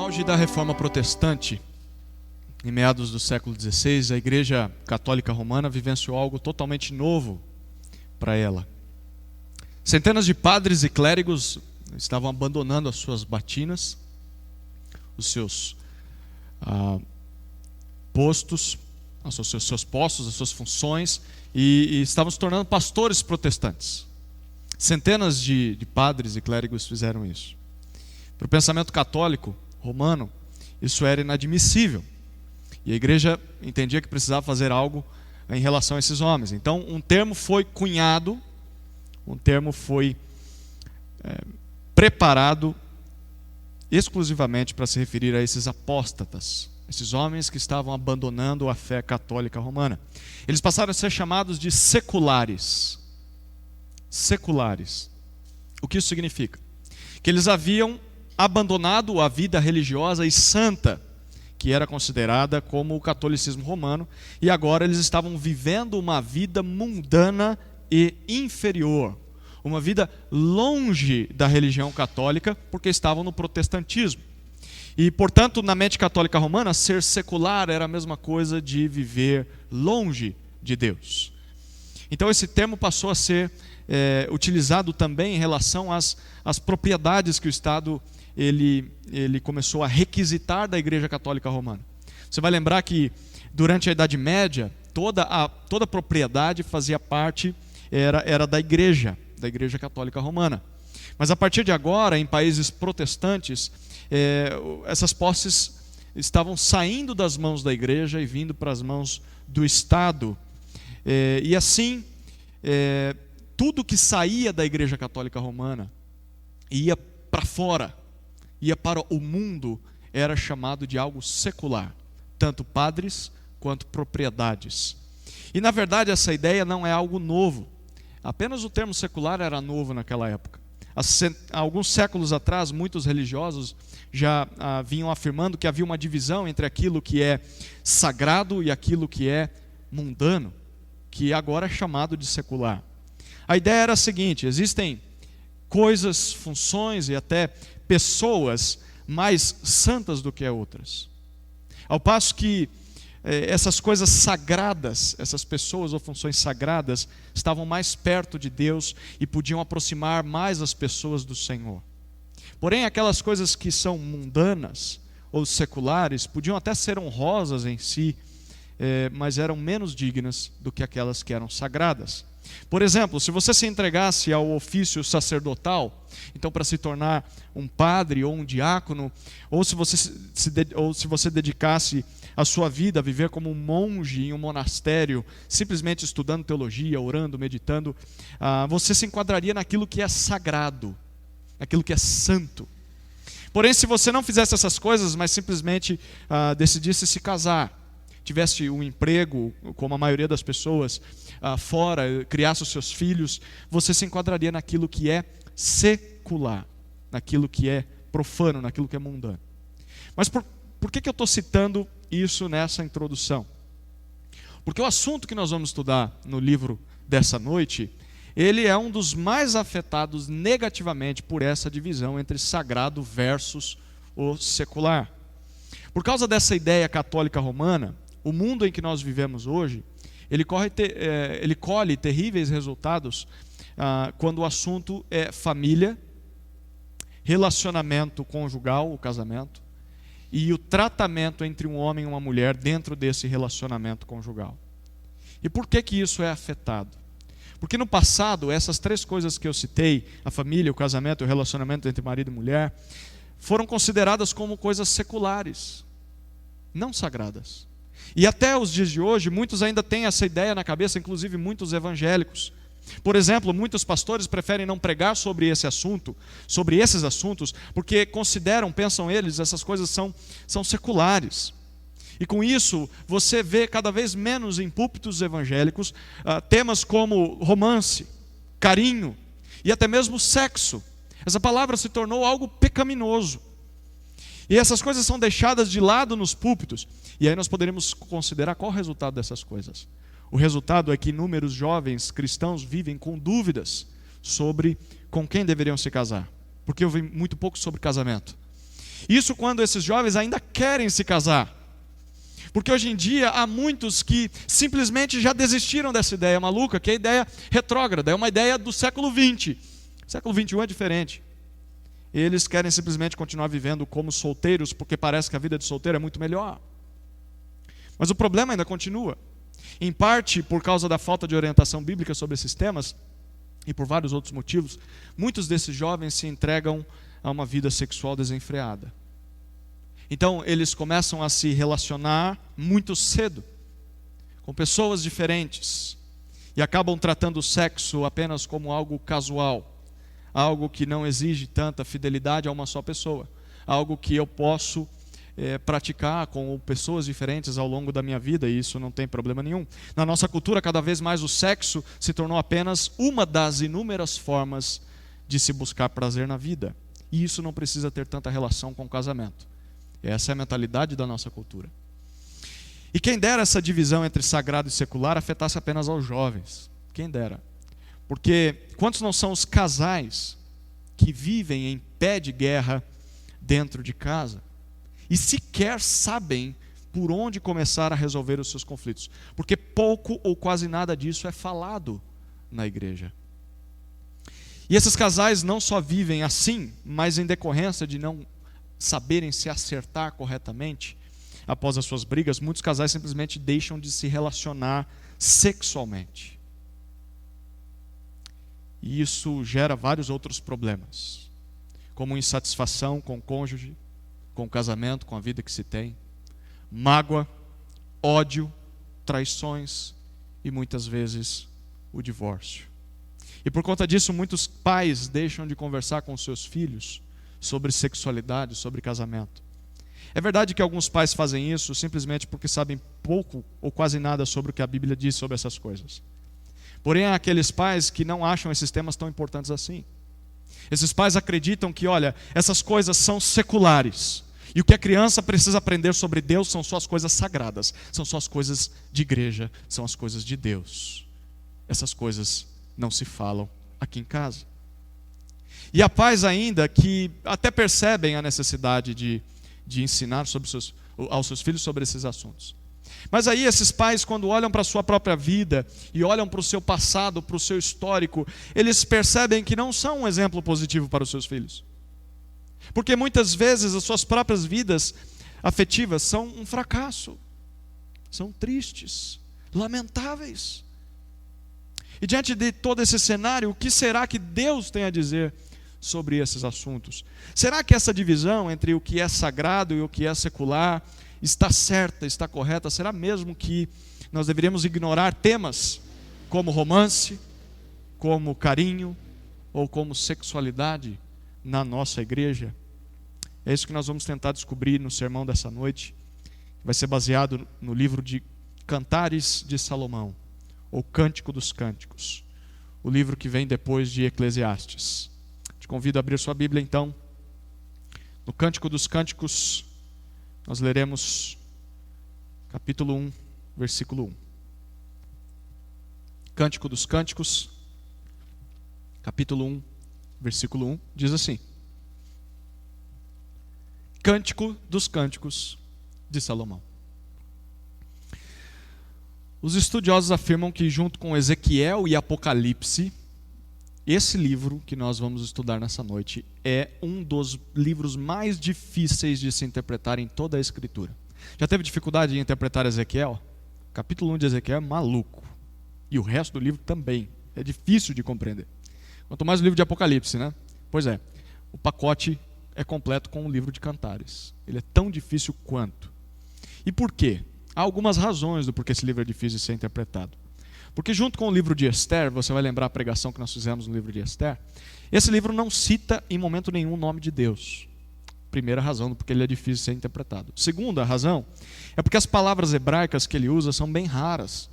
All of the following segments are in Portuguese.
auge da Reforma Protestante, em meados do século XVI, a Igreja Católica Romana vivenciou algo totalmente novo para ela. Centenas de padres e clérigos estavam abandonando as suas batinas, os seus postos, os seus postos, as suas funções, e estavam se tornando pastores protestantes. Centenas de padres e clérigos fizeram isso. Para o pensamento católico romano, isso era inadmissível. E a igreja entendia que precisava fazer algo em relação a esses homens. Então, um termo foi cunhado, um termo foi preparado exclusivamente para se referir a esses apóstatas, esses homens que estavam abandonando a fé católica romana. Eles passaram a ser chamados de seculares. Seculares. O que isso significa? Que eles haviam abandonado a vida religiosa e santa, que era considerada como o catolicismo romano, e agora eles estavam vivendo uma vida mundana e inferior, uma vida longe da religião católica, porque estavam no protestantismo. E, portanto, na mente católica romana, ser secular era a mesma coisa de viver longe de Deus. Então esse termo passou a ser utilizado também em relação às propriedades que o Estado ele começou a requisitar da Igreja Católica Romana. Você vai lembrar que durante a Idade Média, toda propriedade fazia parte, era da Igreja Católica Romana. Mas a partir de agora, em países protestantes, essas posses estavam saindo das mãos da Igreja e vindo para as mãos do Estado. E assim, tudo que saía da Igreja Católica Romana ia para fora, ia para o mundo, era chamado de algo secular, tanto padres quanto propriedades. E na verdade essa ideia não é algo novo, apenas o termo secular era novo naquela época. Há alguns séculos atrás, muitos religiosos já vinham afirmando que havia uma divisão entre aquilo que é sagrado e aquilo que é mundano, que agora é chamado de secular. A ideia era a seguinte: existem coisas, funções e até pessoas mais santas do que outras. Ao passo que essas coisas sagradas, essas pessoas ou funções sagradas, estavam mais perto de Deus e podiam aproximar mais as pessoas do Senhor. Porém, aquelas coisas que são mundanas ou seculares podiam até ser honrosas em si, mas eram menos dignas do que aquelas que eram sagradas. Por exemplo, se você se entregasse ao ofício sacerdotal, então para se tornar um padre ou um diácono, ou se você dedicasse a sua vida a viver como um monge em um monastério, simplesmente estudando teologia, orando, meditando, você se enquadraria naquilo que é sagrado, naquilo que é santo. Porém, se você não fizesse essas coisas, mas simplesmente decidisse se casar, tivesse um emprego, como a maioria das pessoas, fora, criasse os seus filhos, você se enquadraria naquilo que é secular, naquilo que é profano, naquilo que é mundano. Mas por que eu estou citando isso nessa introdução? Porque o assunto que nós vamos estudar no livro dessa noite, ele é um dos mais afetados negativamente por essa divisão entre sagrado versus o secular. Por causa dessa ideia católica romana, o mundo em que nós vivemos hoje, ele colhe terríveis resultados quando o assunto é família, relacionamento conjugal, o casamento, e o tratamento entre um homem e uma mulher dentro desse relacionamento conjugal. E por que isso é afetado? Porque no passado, essas três coisas que eu citei, a família, o casamento e o relacionamento entre marido e mulher, foram consideradas como coisas seculares, não sagradas. E até os dias de hoje, muitos ainda têm essa ideia na cabeça, inclusive muitos evangélicos. Por exemplo, muitos pastores preferem não pregar sobre esse assunto, sobre esses assuntos, porque pensam eles, essas coisas são seculares. E com isso, você vê cada vez menos em púlpitos evangélicos temas como romance, carinho e até mesmo sexo. Essa palavra se tornou algo pecaminoso. E essas coisas são deixadas de lado nos púlpitos. E aí nós poderíamos considerar qual o resultado dessas coisas. O resultado é que inúmeros jovens cristãos vivem com dúvidas sobre com quem deveriam se casar. Porque eu vi muito pouco sobre casamento. Isso quando esses jovens ainda querem se casar. Porque hoje em dia há muitos que simplesmente já desistiram dessa ideia maluca, que é a ideia retrógrada, é uma ideia do século XX. O século XXI é diferente. Eles querem simplesmente continuar vivendo como solteiros, porque parece que a vida de solteiro é muito melhor. Mas o problema ainda continua. Em parte por causa da falta de orientação bíblica sobre esses temas, e por vários outros motivos, muitos desses jovens se entregam a uma vida sexual desenfreada. Então eles começam a se relacionar muito cedo, com pessoas diferentes, e acabam tratando o sexo apenas como algo casual, algo que não exige tanta fidelidade a uma só pessoa, algo que eu posso praticar com pessoas diferentes ao longo da minha vida, e isso não tem problema nenhum. Na nossa cultura, cada vez mais o sexo se tornou apenas uma das inúmeras formas de se buscar prazer na vida, e isso não precisa ter tanta relação com o casamento. Essa é a mentalidade da nossa cultura. E quem dera essa divisão entre sagrado e secular afetasse apenas aos jovens. Quem dera. Porque quantos não são os casais que vivem em pé de guerra dentro de casa e sequer sabem por onde começar a resolver os seus conflitos? Porque pouco ou quase nada disso é falado na igreja. E esses casais não só vivem assim, mas em decorrência de não saberem se acertar corretamente após as suas brigas, muitos casais simplesmente deixam de se relacionar sexualmente. E isso gera vários outros problemas, como insatisfação com o cônjuge, com o casamento, com a vida que se tem, mágoa, ódio, traições e muitas vezes o divórcio. E por conta disso, muitos pais deixam de conversar com seus filhos sobre sexualidade, sobre casamento. É verdade que alguns pais fazem isso simplesmente porque sabem pouco ou quase nada sobre o que a Bíblia diz sobre essas coisas. Porém, há aqueles pais que não acham esses temas tão importantes assim. Esses pais acreditam que, olha, essas coisas são seculares. E o que a criança precisa aprender sobre Deus são só as coisas sagradas, são só as coisas de igreja, são as coisas de Deus. Essas coisas não se falam aqui em casa. E há pais ainda que até percebem a necessidade de ensinar aos seus filhos sobre esses assuntos. Mas aí esses pais, quando olham para a sua própria vida e olham para o seu passado, para o seu histórico, eles percebem que não são um exemplo positivo para os seus filhos. Porque muitas vezes as suas próprias vidas afetivas são um fracasso, são tristes, lamentáveis. E diante de todo esse cenário, o que será que Deus tem a dizer sobre esses assuntos? Será que essa divisão entre o que é sagrado e o que é secular está certa, está correta? Será mesmo que nós deveríamos ignorar temas como romance, como carinho ou como sexualidade na nossa igreja? É isso que nós vamos tentar descobrir no sermão dessa noite. Vai ser baseado no livro de Cantares de Salomão, ou Cântico dos Cânticos, o livro que vem depois de Eclesiastes. Te convido a abrir sua Bíblia então. No Cântico dos Cânticos, nós leremos capítulo 1, versículo 1. Cântico dos Cânticos, capítulo 1, versículo 1, diz assim: Cântico dos Cânticos de Salomão. Os estudiosos afirmam que junto com Ezequiel e Apocalipse, esse livro que nós vamos estudar nessa noite é um dos livros mais difíceis de se interpretar em toda a Escritura. Já teve dificuldade em interpretar Ezequiel? O capítulo 1 de Ezequiel é maluco. E o resto do livro também. É difícil de compreender. Quanto mais o livro de Apocalipse, né? Pois é, o pacote é completo com o livro de Cantares. Ele é tão difícil quanto. E por quê? Há algumas razões do porquê esse livro é difícil de ser interpretado. Porque junto com o livro de Esther, você vai lembrar a pregação que nós fizemos no livro de Esther, esse livro não cita em momento nenhum o nome de Deus. Primeira razão, porque ele é difícil de ser interpretado. Segunda razão, é porque as palavras hebraicas que ele usa são bem raras.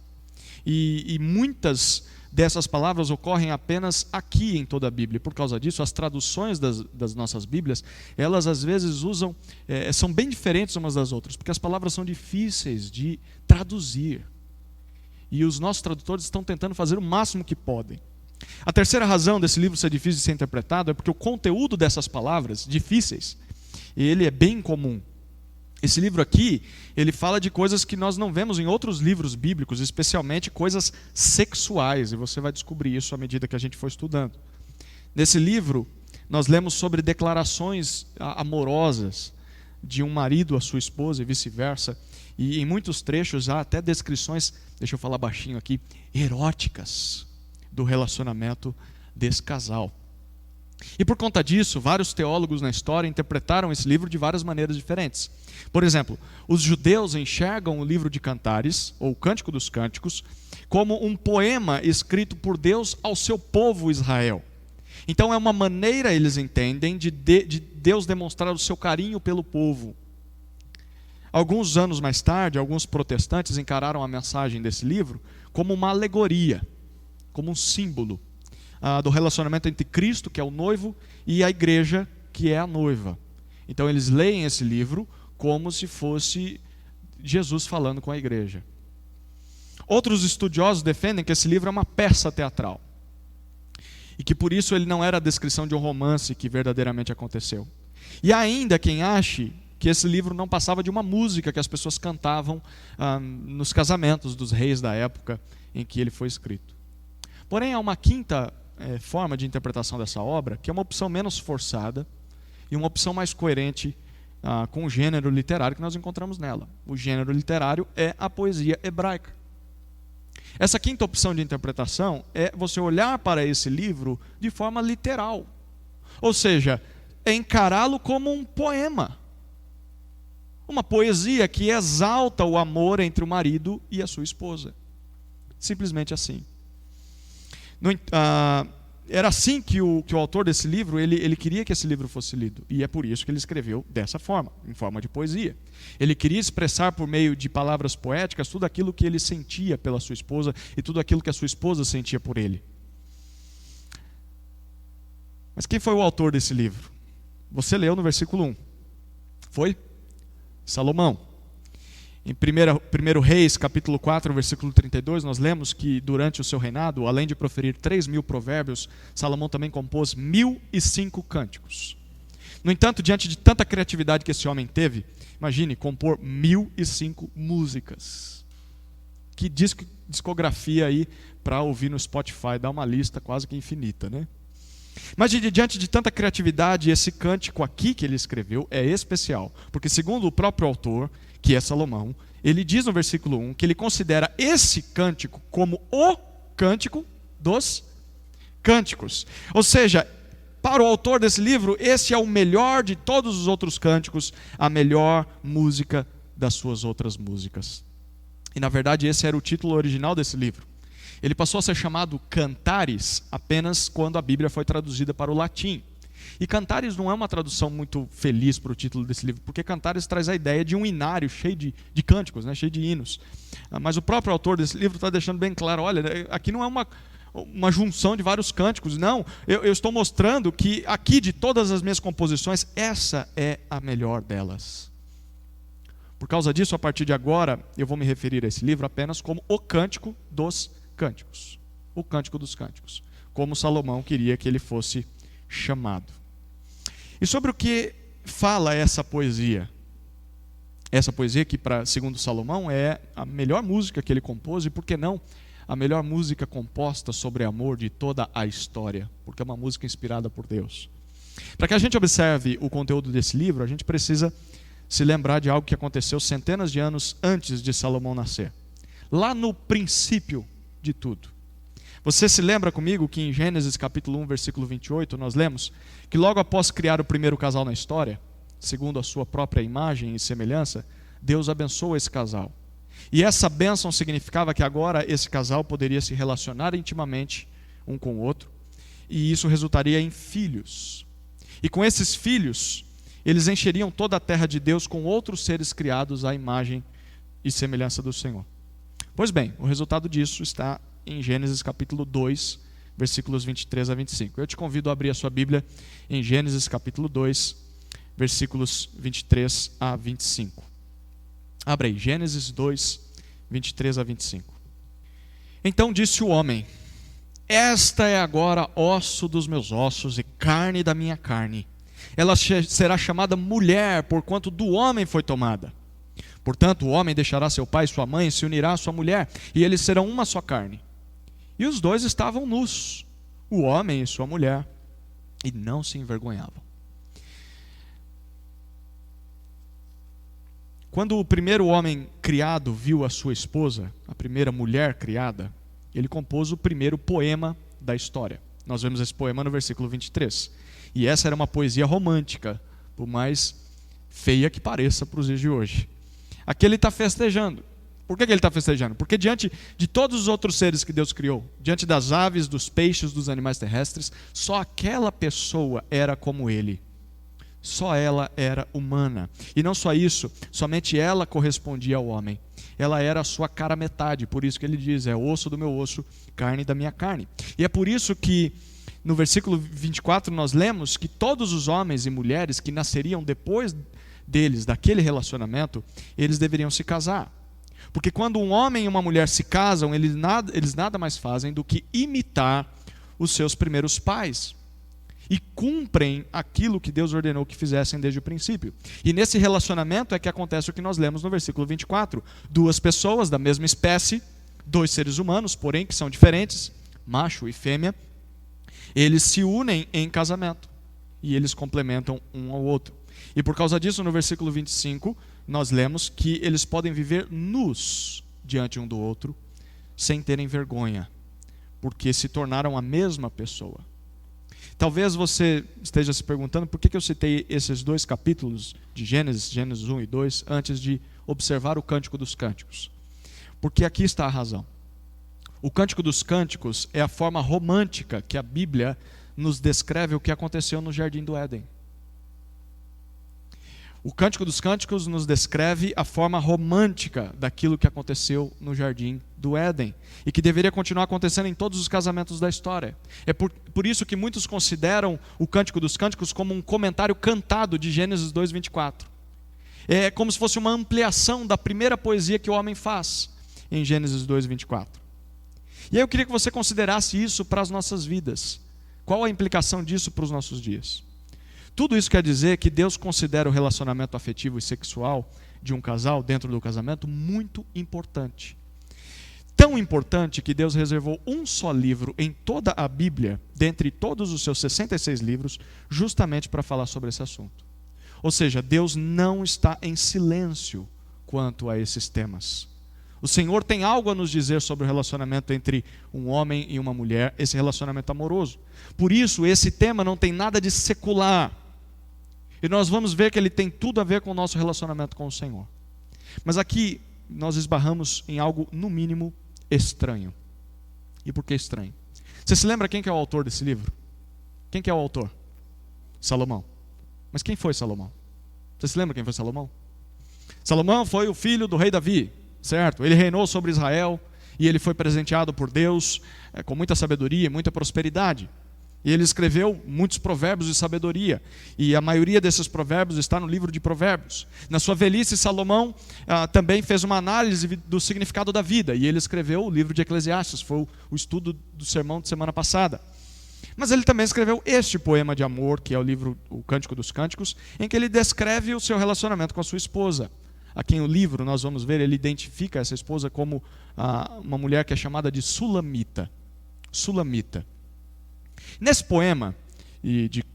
E muitas dessas palavras ocorrem apenas aqui em toda a Bíblia. Por causa disso, as traduções das nossas Bíblias, elas às vezes são bem diferentes umas das outras, porque as palavras são difíceis de traduzir. E os nossos tradutores estão tentando fazer o máximo que podem. A terceira razão desse livro ser difícil de ser interpretado é porque o conteúdo dessas palavras difíceis e ele é bem comum. Esse livro aqui, ele fala de coisas que nós não vemos em outros livros bíblicos, especialmente coisas sexuais, e você vai descobrir isso à medida que a gente for estudando. Nesse livro, nós lemos sobre declarações amorosas de um marido à sua esposa e vice-versa, e em muitos trechos há até descrições, deixa eu falar baixinho aqui, eróticas do relacionamento desse casal. E por conta disso, vários teólogos na história interpretaram esse livro de várias maneiras diferentes. Por exemplo, os judeus enxergam o livro de Cantares, ou o Cântico dos Cânticos, como um poema escrito por Deus ao seu povo Israel. Então é uma maneira, eles entendem, de Deus demonstrar o seu carinho pelo povo. Alguns anos mais tarde, alguns protestantes encararam a mensagem desse livro como uma alegoria, como um símbolo do relacionamento entre Cristo, que é o noivo, e a igreja, que é a noiva. Então eles leem esse livro como se fosse Jesus falando com a igreja. Outros estudiosos defendem que esse livro é uma peça teatral, e que por isso ele não era a descrição de um romance que verdadeiramente aconteceu. E há ainda quem ache que esse livro não passava de uma música que as pessoas cantavam nos casamentos dos reis da época em que ele foi escrito. Porém, há uma quinta forma de interpretação dessa obra, que é uma opção menos forçada e uma opção mais coerente com o gênero literário que nós encontramos nela. O gênero literário é a poesia hebraica. Essa quinta opção de interpretação é você olhar para esse livro de forma literal, ou seja, é encará-lo como um poema, uma poesia que exalta o amor entre o marido e a sua esposa. Simplesmente assim. Era assim que o autor desse livro, ele queria que esse livro fosse lido. E é por isso que ele escreveu dessa forma, em forma de poesia. Ele queria expressar por meio de palavras poéticas tudo aquilo que ele sentia pela sua esposa e tudo aquilo que a sua esposa sentia por ele. Mas quem foi o autor desse livro? Você leu no versículo 1. Foi? Salomão. Em 1 Reis, capítulo 4, versículo 32, nós lemos que durante o seu reinado, além de proferir 3.000 provérbios, Salomão também compôs 1.005 cânticos. No entanto, diante de tanta criatividade que esse homem teve, imagine, compor 1.005 músicas. Que discografia aí para ouvir no Spotify, dá uma lista quase que infinita, né? Mas diante de tanta criatividade, esse cântico aqui que ele escreveu é especial, porque segundo o próprio autor, que é Salomão, ele diz no versículo 1 que ele considera esse cântico como o cântico dos cânticos. Ou seja, para o autor desse livro, esse é o melhor de todos os outros cânticos, a melhor música das suas outras músicas. E na verdade esse era o título original desse livro. Ele passou a ser chamado Cantares apenas quando a Bíblia foi traduzida para o latim. E Cantares não é uma tradução muito feliz para o título desse livro, porque Cantares traz a ideia de um inário cheio de cânticos, né, cheio de hinos. Mas o próprio autor desse livro está deixando bem claro, olha, aqui não é uma junção de vários cânticos, não. Eu estou mostrando que aqui de todas as minhas composições, essa é a melhor delas. Por causa disso, a partir de agora, eu vou me referir a esse livro apenas como o Cântico dos Cânticos. O Cântico dos Cânticos. Como Salomão queria que ele fosse chamado. E sobre o que fala essa poesia? Essa poesia que, segundo Salomão, é a melhor música que ele compôs, e por que não a melhor música composta sobre amor de toda a história, porque é uma música inspirada por Deus. Para que a gente observe o conteúdo desse livro, a gente precisa se lembrar de algo que aconteceu centenas de anos antes de Salomão nascer. Lá no princípio de tudo. Você se lembra comigo que em Gênesis capítulo 1, versículo 28, nós lemos que logo após criar o primeiro casal na história, segundo a sua própria imagem e semelhança, Deus abençoou esse casal. E essa bênção significava que agora esse casal poderia se relacionar intimamente um com o outro, e isso resultaria em filhos. E com esses filhos, eles encheriam toda a terra de Deus com outros seres criados à imagem e semelhança do Senhor. Pois bem, o resultado disso está em Gênesis capítulo 2, versículos 23 a 25. Eu te convido a abrir a sua Bíblia em Gênesis capítulo 2, versículos 23 a 25. Abra aí, Gênesis 2, 23 a 25. Então disse o homem: esta é agora osso dos meus ossos e carne da minha carne. ela será chamada mulher, porquanto do homem foi tomada. Portanto, o homem deixará seu pai e sua mãe, e se unirá à sua mulher, e eles serão uma só carne. E os dois estavam nus, o homem e sua mulher, e não se envergonhavam. Quando o primeiro homem criado viu a sua esposa, a primeira mulher criada, ele compôs o primeiro poema da história. Nós vemos esse poema no versículo 23. E essa era uma poesia romântica, por mais feia que pareça para os dias de hoje. Aqui ele está festejando. Por que ele está festejando? Porque diante de todos os outros seres que Deus criou, diante das aves, dos peixes, dos animais terrestres, só aquela pessoa era como ele. Só ela era humana. E não só isso, somente ela correspondia ao homem. Ela era a sua cara metade, por isso que ele diz, é osso do meu osso, carne da minha carne. E é por isso que no versículo 24 nós lemos que todos os homens e mulheres que nasceriam depois deles, daquele relacionamento, eles deveriam se casar. Porque quando um homem e uma mulher se casam, eles nada mais fazem do que imitar os seus primeiros pais. E cumprem aquilo que Deus ordenou que fizessem desde o princípio. E nesse relacionamento é que acontece o que nós lemos no versículo 24. Duas pessoas da mesma espécie, dois seres humanos, porém que são diferentes, macho e fêmea, eles se unem em casamento. E eles complementam um ao outro. E por causa disso, no versículo 25, nós lemos que eles podem viver nus diante um do outro, sem terem vergonha, porque se tornaram a mesma pessoa. Talvez você esteja se perguntando por que eu citei esses dois capítulos de Gênesis 1 e 2, antes de observar o Cântico dos Cânticos. Porque aqui está a razão. O Cântico dos Cânticos é a forma romântica que a Bíblia nos descreve o que aconteceu no Jardim do Éden. O Cântico dos Cânticos nos descreve a forma romântica daquilo que aconteceu no Jardim do Éden e que deveria continuar acontecendo em todos os casamentos da história. É por isso que muitos consideram o Cântico dos Cânticos como um comentário cantado de Gênesis 2:24. É como se fosse uma ampliação da primeira poesia que o homem faz em Gênesis 2:24. E aí eu queria que você considerasse isso para as nossas vidas. Qual a implicação disso para os nossos dias? Tudo isso quer dizer que Deus considera o relacionamento afetivo e sexual de um casal dentro do casamento muito importante. Tão importante que Deus reservou um só livro em toda a Bíblia, dentre todos os seus 66 livros, justamente para falar sobre esse assunto. Ou seja, Deus não está em silêncio quanto a esses temas. O Senhor tem algo a nos dizer sobre o relacionamento entre um homem e uma mulher, esse relacionamento amoroso. Por isso, esse tema não tem nada de secular. E nós vamos ver que ele tem tudo a ver com o nosso relacionamento com o Senhor. Mas aqui nós esbarramos em algo, no mínimo, estranho. E por que estranho? Você se lembra quem que é o autor desse livro? Quem que é o autor? Salomão. Mas quem foi Salomão? Você se lembra quem foi Salomão? Salomão foi o filho do rei Davi, certo? Ele reinou sobre Israel e ele foi presenteado por Deus com muita sabedoria e muita prosperidade. E ele escreveu muitos provérbios de sabedoria. E a maioria desses provérbios está no livro de Provérbios. Na sua velhice, Salomão também fez uma análise do significado da vida. E ele escreveu o livro de Eclesiastes. Foi o estudo do sermão de semana passada. Mas ele também escreveu este poema de amor, que é o Cântico dos Cânticos, em que ele descreve o seu relacionamento com a sua esposa. Aqui em o livro, nós vamos ver, ele identifica essa esposa como uma mulher que é chamada de Sulamita. Sulamita. Nesse poema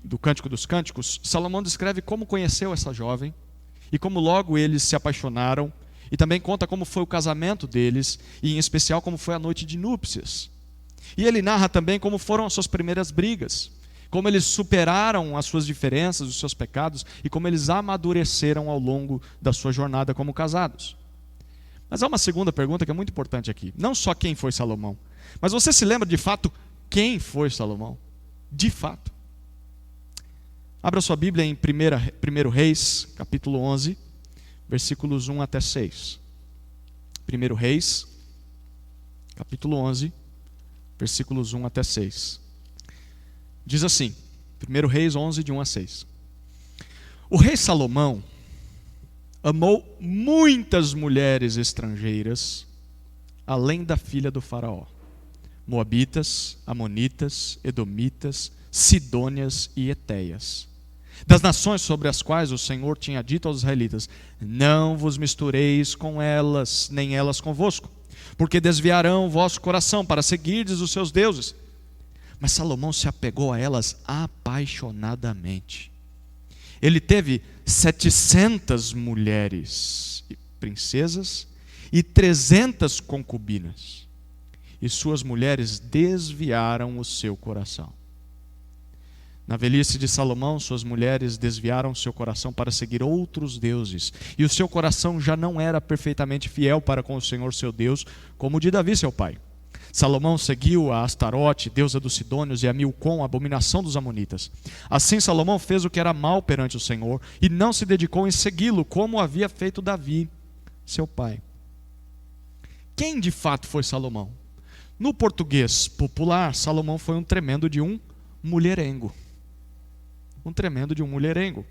do Cântico dos Cânticos, Salomão descreve como conheceu essa jovem e como logo eles se apaixonaram, e também conta como foi o casamento deles e em especial como foi a noite de núpcias. E ele narra também como foram as suas primeiras brigas, como eles superaram as suas diferenças, os seus pecados e como eles amadureceram ao longo da sua jornada como casados. Mas há uma segunda pergunta que é muito importante aqui. Não só quem foi Salomão, mas você se lembra de fato quem foi Salomão? De fato. Abra sua Bíblia em 1 Reis, capítulo 11, versículos 1 até 6. 1 Reis, capítulo 11, versículos 1 até 6. Diz assim, 1 Reis 11, de 1 a 6. O rei Salomão amou muitas mulheres estrangeiras, além da filha do faraó. Moabitas, amonitas, edomitas, sidônias e etéias. das nações sobre as quais o Senhor tinha dito aos israelitas: não vos mistureis com elas, nem elas convosco, porque desviarão o vosso coração para seguirdes os seus deuses. Mas Salomão se apegou a elas apaixonadamente. Ele teve 700 mulheres e princesas e 300 concubinas, e suas mulheres desviaram o seu coração. Na velhice de Salomão, suas mulheres desviaram seu coração para seguir outros deuses, e o seu coração já não era perfeitamente fiel para com o Senhor seu Deus, como o de Davi seu pai. Salomão seguiu a Astarote, deusa dos Sidônios, e a Milcom, abominação dos amonitas. Assim Salomão fez o que era mal perante o Senhor, e não se dedicou em segui-lo, como havia feito Davi seu pai. Quem de fato foi Salomão? No português popular, Salomão foi um tremendo de um mulherengo. Um tremendo de um mulherengo.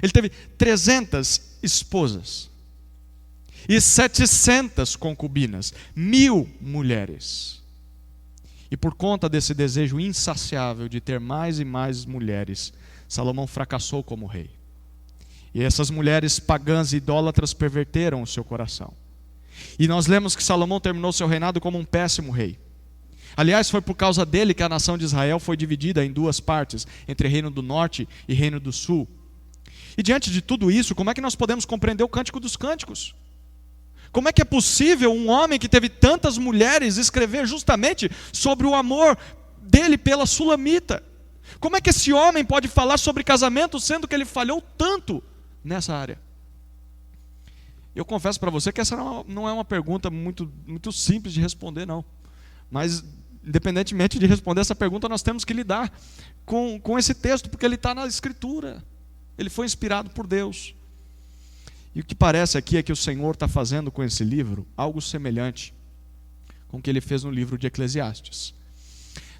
Ele teve 300 esposas e 700 concubinas, 1000 mulheres. E por conta desse desejo insaciável de ter mais e mais mulheres, Salomão fracassou como rei. E essas mulheres pagãs e idólatras perverteram o seu coração. E nós lemos que Salomão terminou seu reinado como um péssimo rei. Aliás, foi por causa dele que a nação de Israel foi dividida em duas partes, entre reino do norte e reino do sul. E diante de tudo isso, como é que nós podemos compreender o Cântico dos Cânticos? Como é que é possível um homem que teve tantas mulheres escrever justamente sobre o amor dele pela Sulamita? Como é que esse homem pode falar sobre casamento, sendo que ele falhou tanto nessa área? Eu confesso para você que essa não é uma pergunta muito simples de responder, não. Mas, independentemente de responder essa pergunta, nós temos que lidar com esse texto, porque ele está na Escritura. Ele foi inspirado por Deus. E o que parece aqui é que o Senhor está fazendo com esse livro algo semelhante com o que ele fez no livro de Eclesiastes.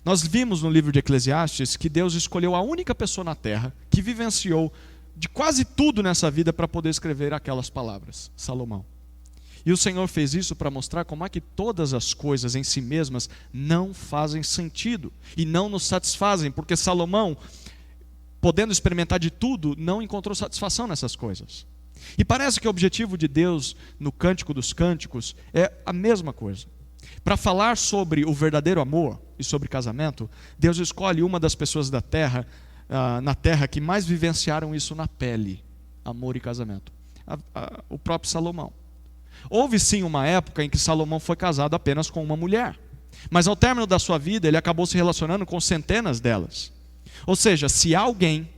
Nós vimos no livro de Eclesiastes que Deus escolheu a única pessoa na terra que vivenciou de quase tudo nessa vida para poder escrever aquelas palavras: Salomão. E o Senhor fez isso para mostrar como é que todas as coisas em si mesmas não fazem sentido e não nos satisfazem, porque Salomão, podendo experimentar de tudo, não encontrou satisfação nessas coisas. E parece que o objetivo de Deus no Cântico dos Cânticos é a mesma coisa. Para falar sobre o verdadeiro amor e sobre casamento, Deus escolhe uma das pessoas da terra, na terra, que mais vivenciaram isso na pele, amor e casamento: o próprio Salomão. Houve sim uma época em que Salomão foi casado apenas com uma mulher, mas ao término da sua vida ele acabou se relacionando com centenas delas. Ou seja, se há alguém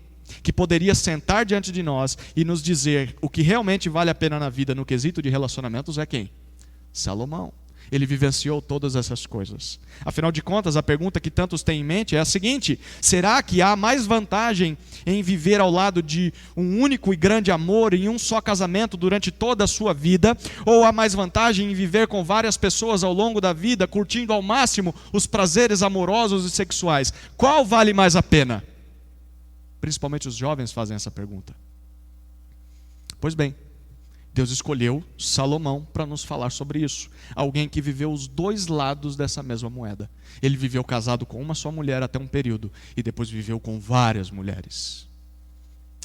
que poderia sentar diante de nós e nos dizer o que realmente vale a pena na vida no quesito de relacionamentos, é quem? Salomão. Ele vivenciou todas essas coisas. Afinal de contas, a pergunta que tantos têm em mente é a seguinte: será que há mais vantagem em viver ao lado de um único e grande amor em um só casamento durante toda a sua vida? Ou há mais vantagem em viver com várias pessoas ao longo da vida, curtindo ao máximo os prazeres amorosos e sexuais? Qual vale mais a pena? Principalmente os jovens fazem essa pergunta. Pois bem, Deus escolheu Salomão para nos falar sobre isso. Alguém que viveu os dois lados dessa mesma moeda. Ele viveu casado com uma só mulher até um período, e depois viveu com várias mulheres.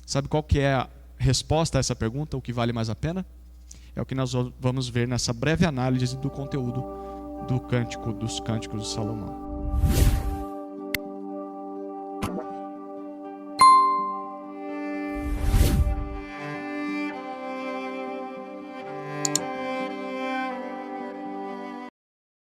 Sabe qual que é a resposta a essa pergunta? O que vale mais a pena? É o que nós vamos ver nessa breve análise do conteúdo do Cântico dos Cânticos de Salomão.